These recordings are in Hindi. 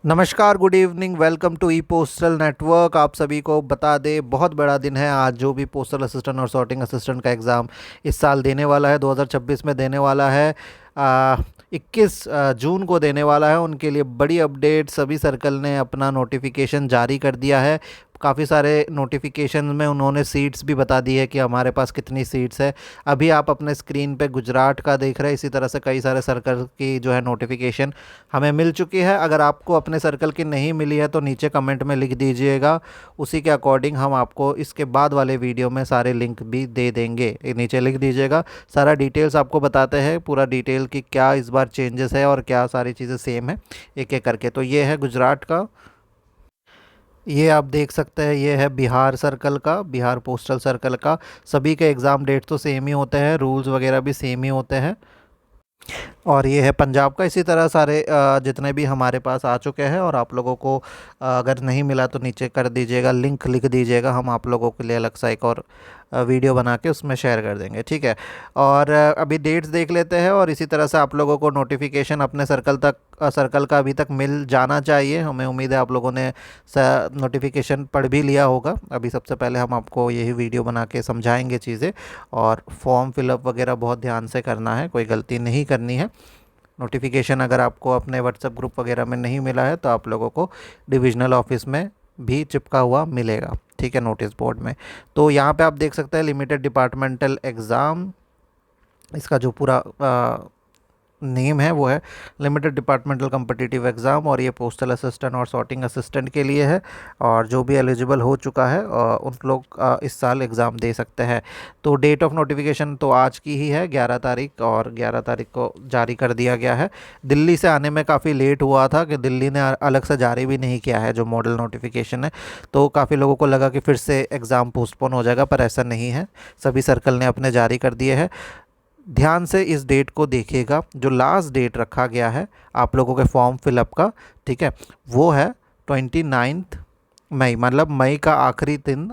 नमस्कार, good evening, welcome to e postal network. आप सभी को बता दें, बहुत बड़ा दिन है आज। जो भी पोस्टल असिस्टेंट और सॉर्टिंग असिस्टेंट का एग्ज़ाम इस साल देने वाला है, 2026 में देने वाला है, 21 जून को देने वाला है, उनके लिए बड़ी अपडेट। सभी सर्कल ने अपना नोटिफिकेशन जारी कर दिया है। काफ़ी सारे नोटिफिकेशन में उन्होंने सीट्स भी बता दी है कि हमारे पास कितनी सीट्स है। अभी आप अपने स्क्रीन पे गुजरात का देख रहे हैं। इसी तरह से कई सारे सर्कल की जो है नोटिफिकेशन हमें मिल चुकी है। अगर आपको अपने सर्कल की नहीं मिली है तो नीचे कमेंट में लिख दीजिएगा, उसी के अकॉर्डिंग हम आपको इसके बाद वाले वीडियो में सारे लिंक भी दे देंगे। नीचे लिख दीजिएगा, सारा डिटेल्स आपको बताते हैं, पूरा डिटेल की क्या इस बार चेंजेस है और क्या सारी चीज़ें सेम है एक एक करके। तो ये है गुजरात का, ये आप देख सकते हैं, ये है बिहार सर्कल का, बिहार पोस्टल सर्कल का। सभी के एग्ज़ाम डेट तो सेम ही होते हैं, रूल्स वगैरह भी सेम ही होते हैं। और ये है पंजाब का। इसी तरह सारे जितने भी हमारे पास आ चुके हैं। और आप लोगों को अगर नहीं मिला तो नीचे कर दीजिएगा, लिंक लिख दीजिएगा, हम आप लोगों के लिए अलग सा एक और वीडियो बना के उसमें शेयर कर देंगे, ठीक है। और अभी डेट्स देख लेते हैं। और इसी तरह से आप लोगों को नोटिफिकेशन अपने सर्कल का अभी तक मिल जाना चाहिए। हमें उम्मीद है आप लोगों ने नोटिफिकेशन पढ़ भी लिया होगा। अभी सबसे पहले हम आपको यही वीडियो बना के समझाएंगे चीज़ें। और फॉर्म फिलअप वगैरह बहुत ध्यान से करना है, कोई गलती नहीं करनी है। नोटिफिकेशन अगर आपको अपने व्हाट्सएप ग्रुप वगैरह में नहीं मिला है तो आप लोगों को डिविजनल ऑफिस में भी चिपका हुआ मिलेगा, ठीक है, नोटिस बोर्ड में। तो यहाँ पे आप देख सकते हैं लिमिटेड डिपार्टमेंटल एग्ज़ाम, इसका जो पूरा नेम है वो है लिमिटेड डिपार्टमेंटल कम्पिटिटिव एग्ज़ाम। और ये पोस्टल असिस्टेंट और सॉर्टिंग असिस्टेंट के लिए है। और जो भी एलिजिबल हो चुका है उन लोग इस साल एग्ज़ाम दे सकते हैं। तो डेट ऑफ नोटिफिकेशन तो आज की ही है, 11 तारीख, और 11 तारीख को जारी कर दिया गया है। दिल्ली से आने में काफ़ी लेट हुआ था कि दिल्ली ने अलग से जारी भी नहीं किया है जो मॉडल नोटिफिकेशन है। तो काफ़ी लोगों को लगा कि फिर से एग्ज़ाम पोस्टपोन हो जाएगा, पर ऐसा नहीं है। सभी सर्कल ने अपने जारी कर दिए हैं। ध्यान से इस डेट को देखिएगा, जो लास्ट डेट रखा गया है आप लोगों के फॉर्म फिलअप का, ठीक है, वो है 29 मई, मतलब मई का आखिरी दिन,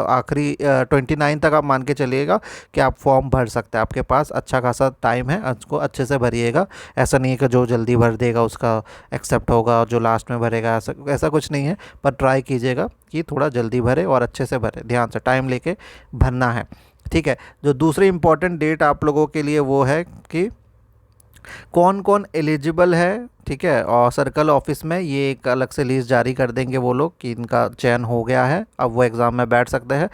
आखिरी 29 तक आप मान के चलिएगा कि आप फॉर्म भर सकते हैं। आपके पास अच्छा खासा टाइम है, उसको अच्छे से भरिएगा। ऐसा नहीं है कि जो जल्दी भर देगा उसका एक्सेप्ट होगा और जो लास्ट में भरेगा, ऐसा ऐसा कुछ नहीं है। पर ट्राई कीजिएगा कि थोड़ा जल्दी भरे और अच्छे से भरे, ध्यान से टाइम लेके भरना है, ठीक है। जो दूसरी इंपॉर्टेंट डेट आप लोगों के लिए वो है कि कौन कौन एलिजिबल है, ठीक है। और सर्कल ऑफिस में ये एक अलग से लिस्ट जारी कर देंगे वो लोग कि इनका चयन हो गया है, अब वो एग्ज़ाम में बैठ सकते हैं।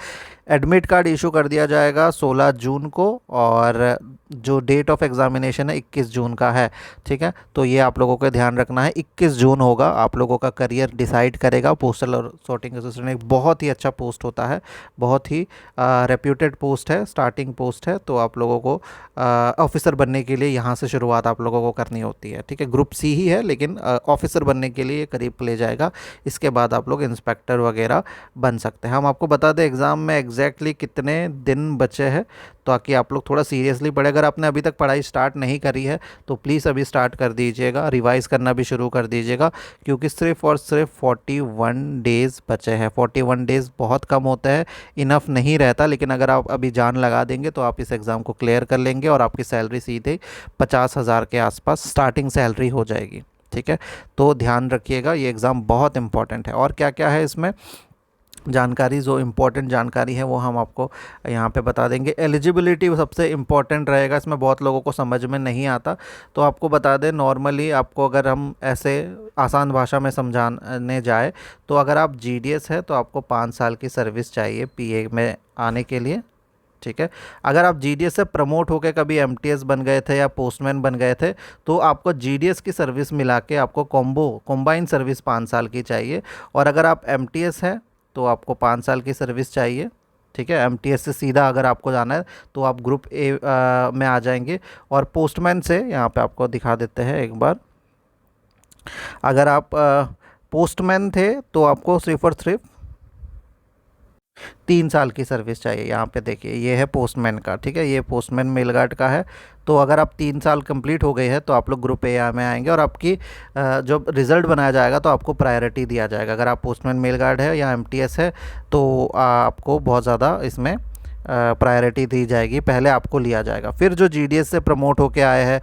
एडमिट कार्ड इशू कर दिया जाएगा 16 जून को। और जो डेट ऑफ एग्ज़ामिनेशन है 21 जून का है, ठीक है। तो ये आप लोगों को ध्यान रखना है, 21 जून होगा, आप लोगों का करियर डिसाइड करेगा। पोस्टल और सॉर्टिंग असिस्टेंट एक बहुत ही अच्छा पोस्ट होता है, बहुत ही रेप्यूटेड पोस्ट है, स्टार्टिंग पोस्ट है। तो आप लोगों को ऑफिसर बनने के लिए यहाँ से शुरुआत आप लोगों को करनी होती है, ठीक है। ग्रुप सी ही है लेकिन ऑफिसर बनने के लिए करीब ले जाएगा। इसके बाद आप लोग इंस्पेक्टर वगैरह बन सकते हैं। हम आपको बता दें एग्ज़ाम में एग्जैक्टली कितने दिन बचे हैं, ताकि आप लोग थोड़ा सीरियसली पढ़े। अगर आपने अभी तक पढ़ाई स्टार्ट नहीं करी है तो प्लीज़ अभी स्टार्ट कर दीजिएगा, रिवाइज़ करना भी शुरू कर दीजिएगा, क्योंकि सिर्फ और सिर्फ 41 डेज़ बचे हैं। 41 डेज़ बहुत कम होता है, इनफ नहीं रहता, लेकिन अगर आप अभी जान लगा देंगे तो आप इस एग्ज़ाम को क्लियर कर लेंगे और आपकी सैलरी सीधे 50,000 के आसपास स्टार्टिंग सैलरी हो जाएगी, ठीक है। तो ध्यान रखिएगा, ये एग्ज़ाम बहुत इंपॉर्टेंट है। और क्या क्या है इसमें जानकारी, जो इम्पोर्टेंट जानकारी है वो हम आपको यहाँ पे बता देंगे। एलिजिबिलिटी सबसे इम्पोर्टेंट रहेगा, इसमें बहुत लोगों को समझ में नहीं आता। तो आपको बता दें, नॉर्मली आपको अगर हम ऐसे आसान भाषा में समझाने जाए तो अगर आप जीडीएस है तो आपको 5 साल की सर्विस चाहिए पीए में आने के लिए, ठीक है। अगर आप जीडीएस से प्रमोट होकर कभी एमटीएस बन गए थे या पोस्टमैन बन गए थे तो आपको जीडीएस की सर्विस मिला के आपको कॉम्बाइन सर्विस 5 साल की चाहिए। और अगर आप एमटीएस है तो आपको 5 साल की सर्विस चाहिए, ठीक है। एमटीएस से सीधा अगर आपको जाना है तो आप ग्रुप ए में आ जाएंगे। और पोस्टमैन से यहाँ पे आपको दिखा देते हैं एक बार, अगर आप पोस्टमैन थे तो आपको सिर्फ और सिर्फ 3 साल की सर्विस चाहिए। यहाँ पे देखिए ये है पोस्टमैन का, ठीक है, ये पोस्टमैन मेलगार्ड का है। तो अगर आप 3 साल कंप्लीट हो गए हैं तो आप लोग ग्रुप ए में आएंगे और आपकी जब रिज़ल्ट बनाया जाएगा तो आपको प्रायोरिटी दिया जाएगा। अगर आप पोस्टमैन मेलगार्ड है या एमटीएस है तो आपको बहुत ज़्यादा इसमें प्रायोरिटी दी जाएगी, पहले आपको लिया जाएगा। फिर जो जीडीएस से प्रमोट होके आए हैं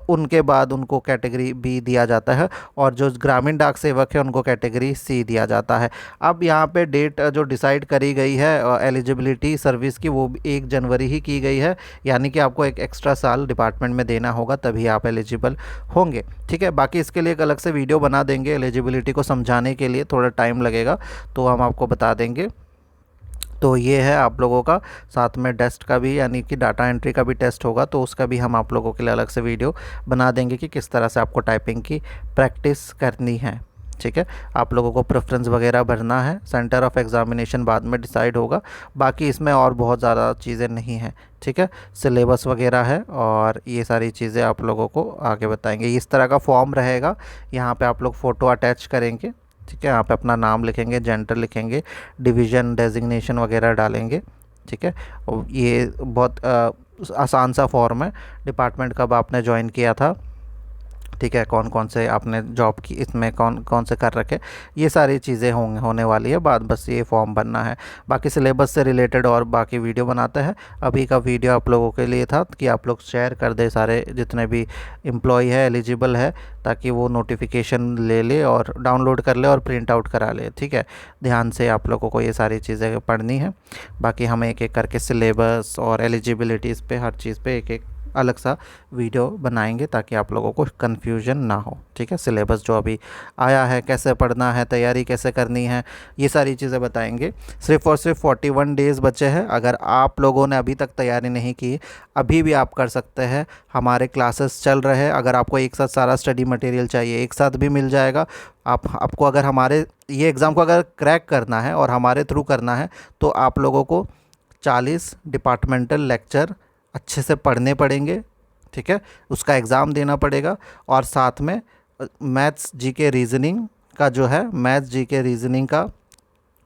उनके बाद उनको कैटेगरी बी दिया जाता है, और जो ग्रामीण डाक सेवक है उनको कैटेगरी सी दिया जाता है। अब यहाँ पे डेट जो डिसाइड करी गई है एलिजिबिलिटी सर्विस की, वो 1 जनवरी ही की गई है, यानी कि आपको एक एक्स्ट्रा साल डिपार्टमेंट में देना होगा, तभी आप एलिजिबल होंगे। ठीक है, बाकी इसके लिए एक अलग से वीडियो बना देंगे, एलिजिबिलिटी को समझाने के लिए थोड़ा टाइम लगेगा, तो हम आपको बता देंगे। तो ये है आप लोगों का, साथ में टेस्ट का भी, यानी कि डाटा एंट्री का भी टेस्ट होगा, तो उसका भी हम आप लोगों के लिए अलग से वीडियो बना देंगे कि किस तरह से आपको टाइपिंग की प्रैक्टिस करनी है। ठीक है, आप लोगों को प्रेफरेंस वगैरह भरना है, सेंटर ऑफ एग्जामिनेशन बाद में डिसाइड होगा। बाकी इसमें और बहुत ज़्यादा चीज़ें नहीं हैं। ठीक है, सिलेबस वगैरह है और ये सारी चीज़ें आप लोगों को आगे बताएंगे। इस तरह का फॉर्म रहेगा, यहाँ पे आप लोग फ़ोटो अटैच करेंगे। ठीक है, यहाँ पे अपना नाम लिखेंगे, जेंडर लिखेंगे, डिवीज़न डेजिग्नेशन वगैरह डालेंगे। ठीक है, और ये बहुत आसान सा फॉर्म है। डिपार्टमेंट कब आपने ज्वाइन किया था, ठीक है, कौन कौन से आपने जॉब की, इसमें कौन कौन से कर रखे, ये सारी चीज़ें होने वाली है बात, बस ये फॉर्म बनना है। बाकी सिलेबस से रिलेटेड और बाकी वीडियो बनाते हैं। अभी का वीडियो आप लोगों के लिए था कि आप लोग शेयर कर दें सारे जितने भी एम्प्लॉय है एलिजिबल है, ताकि वो नोटिफिकेशन ले ले और डाउनलोड कर ले और प्रिंट आउट करा ले। ठीक है, ध्यान से आप लोगों को ये सारी चीज़ें पढ़नी है। बाकी हम एक एक करके सिलेबस और एलिजिबिलिटीज़ पे, हर चीज़ पे एक एक अलग सा वीडियो बनाएंगे, ताकि आप लोगों को कन्फ्यूजन ना हो। ठीक है, सिलेबस जो अभी आया है, कैसे पढ़ना है, तैयारी कैसे करनी है, ये सारी चीज़ें बताएंगे। सिर्फ़ और सिर्फ 41 डेज़ बचे हैं। अगर आप लोगों ने अभी तक तैयारी नहीं की, अभी भी आप कर सकते हैं। हमारे क्लासेस चल रहे हैं। अगर आपको एक साथ सारा स्टडी मटेरियल चाहिए, एक साथ भी मिल जाएगा। आपको अगर हमारे ये एग्ज़ाम को अगर क्रैक करना है और हमारे थ्रू करना है, तो आप लोगों को 40 डिपार्टमेंटल लेक्चर अच्छे से पढ़ने पड़ेंगे। ठीक है, उसका एग्ज़ाम देना पड़ेगा, और साथ में मैथ्स जीके रीजनिंग का जो है, मैथ्स जीके रीजनिंग का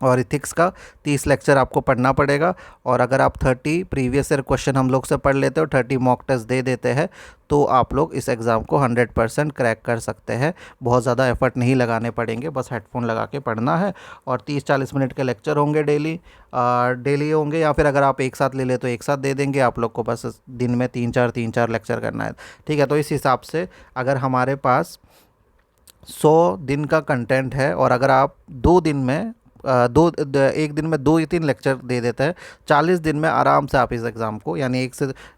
और इथिक्स का 30 लेक्चर आपको पढ़ना पड़ेगा। और अगर आप 30 प्रीवियस ईयर क्वेश्चन हम लोग से पढ़ लेते हो, 30 मॉक टेस्ट दे देते हैं, तो आप लोग इस एग्ज़ाम को 100% क्रैक कर सकते हैं। बहुत ज़्यादा एफर्ट नहीं लगाने पड़ेंगे, बस हेडफोन लगा के पढ़ना है। और 30-40 मिनट के लेक्चर होंगे डेली होंगे, या फिर अगर आप एक साथ ले ले तो एक साथ दे देंगे आप लोग को। बस दिन में 3-4 लेक्चर करना है। ठीक है, तो इस हिसाब से अगर हमारे पास 100 दिन का कंटेंट है, और अगर आप 2 दिन में एक दिन में 2 या 3 लेक्चर दे देते हैं, 40 दिन में आराम से आप इस एग्ज़ाम को, यानी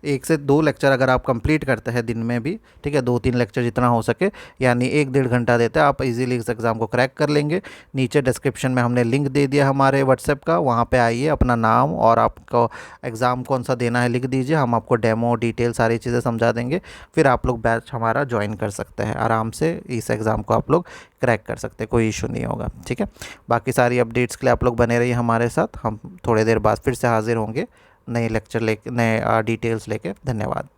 एक से 2 लेक्चर अगर आप कंप्लीट करते हैं दिन में भी, ठीक है, 2-3 लेक्चर जितना हो सके, यानी 1-1.5 घंटा देते हैं, आप इजीली इस एग्ज़ाम को क्रैक कर लेंगे। नीचे डिस्क्रिप्शन में हमने लिंक दे दिया हमारे व्हाट्सएप का, वहाँ पे आइए, अपना नाम और आपको एग्ज़ाम कौन सा देना है लिख दीजिए, हम आपको डेमो डिटेल सारी चीज़ें समझा देंगे। फिर आप लोग बैच हमारा ज्वाइन कर सकते हैं, आराम से इस एग्ज़ाम को आप लोग क्रैक कर सकते हैं, कोई इशू नहीं होगा। ठीक है, बाकी सारी अपडेट्स के लिए आप लोग बने रहिए हमारे साथ। हम थोड़ी देर बाद फिर से हाजिर होंगे नए लेक्चर लेके, नए डिटेल्स लेके। धन्यवाद।